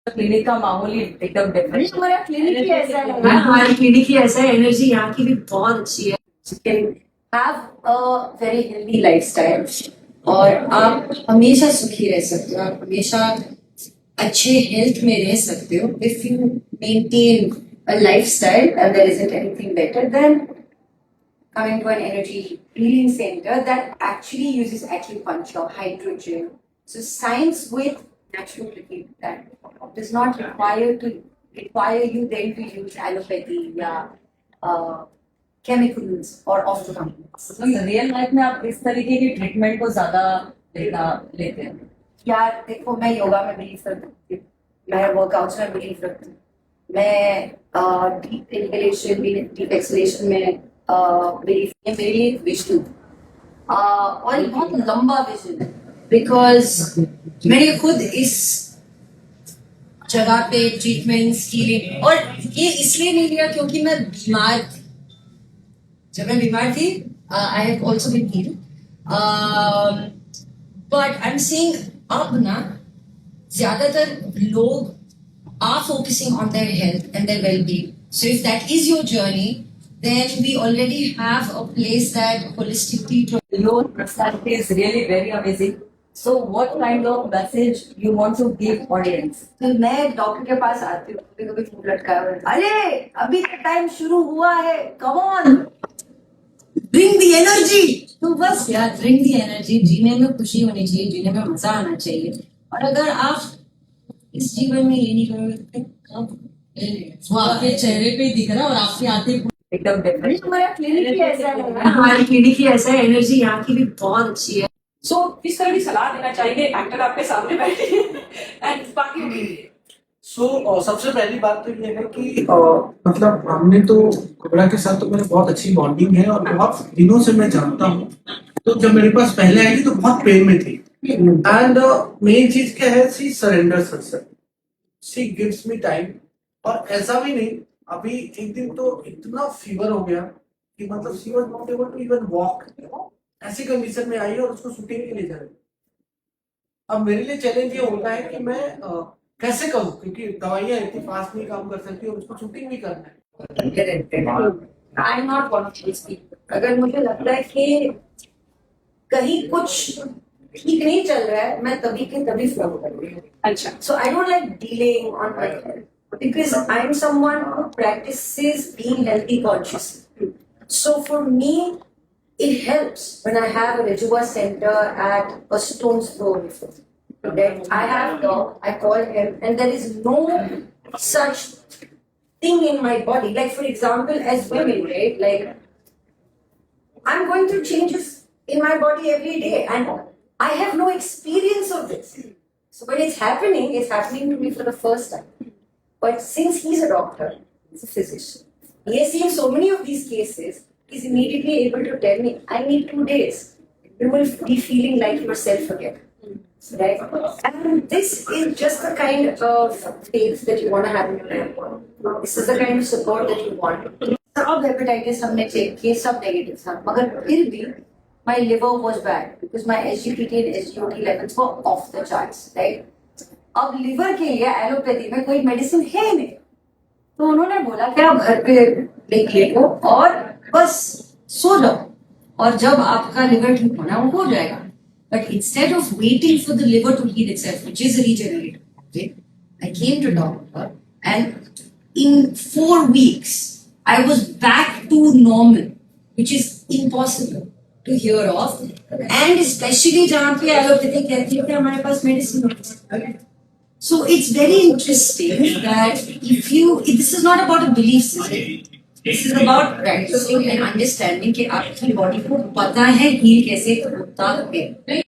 Clinic का माहौल ही एकदम डिफरेंट। हमारा क्लिनिक ही ऐसा है। हमारी क्लिनिक ही ऐसा है, एनर्जी यहाँ की भी बहुत अच्छी है। You can have a very healthy lifestyle और आप हमेशा सुखी रह सकते हो, आप हमेशा अच्छे हेल्थ में रह सकते हो if you maintain a lifestyle and there isn't anything better than coming to an energy healing center that actually uses acupuncture, hydrogen. So science with naturopathy that does not require you then to use allopathy uh, chemicals or orthodontics. Real life में आप इस तरीके की treatment को ज्यादा लेते हैं? यार देखो, मैं योगा में बिलीव करती हूँ, मैं वर्कआउट्स में बिलीव करती हूँ, मैं डीप इनहेलेशन डीप एक्सलेशन में बिलीव, मेरे लिए विजन और ये बहुत लंबा विजन है बिकॉज मैंने खुद इस जगह पे ट्रीटमेंट्स के लिए, और ये इसलिए नहीं लिया क्योंकि मैं बीमार थी। जब मैं बीमार थी I have also been healed, but I am saying अब ना ज्यादातर लोग are focusing on their health and their wellbeing. So if that is your journey then we already have a place that holistically Your personality is really very amazing. So what kind of message you want to give audience? तो मैं doctor के पास आती हूँ, कभी कभी मुंह लटकाया हुआ है, अरे अभी तो टाइम शुरू हुआ है, come on bring the energy. तो बस यार ब्रिंग द एनर्जी। जीने में खुशी होनी चाहिए, जीने में मजा आना चाहिए, और अगर आप इस जीवन में ये नहीं करोगे तो वो आपके चेहरे पे दिख रहा है और आपके आते एकदम डिफरेंट। हमारा क्लिनिक ही ऐसा है। हमारी क्लिनिक ही ऐसा है, एनर्जी यहाँ की भी बहुत अच्छी है। सो किस तरह की सलाह देना चाहिए? एक्टर आपके सामने बैठे एंड बाकी सबसे पहली बात तो ये है कि मतलब हमने तो कोबरा के साथ तो मेरी बहुत अच्छी बॉन्डिंग है और बहुत दिनों से मैं जानता हूँ। तो जब मेरे पास पहले आई थी तो बहुत पेन में थी, एंड मेन चीज क्या है, सी सरेंडर herself, सी गिव्स मी टाइम। और ऐसा भी नहीं, अभी एक दिन तो इतना फीवर हो गया कि मतलब she was not able to even walk, ऐसी कंडीशन में आई और उसको शूटिंग के लिए जा रही। अब मेरे लिए चैलेंज ये होता है कि मैं कैसे करूं, क्योंकि दवाइयां इतनी फास्ट नहीं काम कर सकती और उसको शूटिंग भी करना है। I am not one of these people. अगर मुझे लगता है कि कहीं कुछ ठीक नहीं चल रहा है, मैं तभी के तभी फ्लो करूंगी। अच्छा, So I don't like delaying on my health because I'm someone who practices being healthy consciously. So for me, it helps when I have a Rajua center at a stone's throw before. Okay? I have dog, I call him, and there is no such thing in my body. Like for example, as women, right? Like I'm going through changes in my body every day, and I have no experience of this. So when it's happening to me for the first time. But since he's a doctor, he's a physician, he has seen so many of these cases, he's immediately able to tell me, I need 2 days. You will be feeling like yourself again. Right? And this is just the kind of faith that you want to have in your life. This is the kind of support that you want. सब hepatitis हमने check किए, सब negative था, मगर फिर भी my liver was bad because my SGPT and SGOT levels were off the charts, right? अब liver के लिए एलोपैथी में कोई मेडिसिन है नहीं, तो उन्होंने बोला कि आप घर पे देख लो और बस सो जाओ, और जब आपका लिवर ठीक होना वो हो जाएगा। But instead of waiting for the liver to heal itself, which is a regenerative, okay, I came to doctor, and in 4 weeks I was back to normal, which is impossible to hear of, and especially जहाँ पे allopathy कहती है कि हमारे पास medicine होता है। So it's very interesting that this is not about a belief system. This is about practicing and understanding कि आपकी बॉडी को पता है हील कैसे होता है।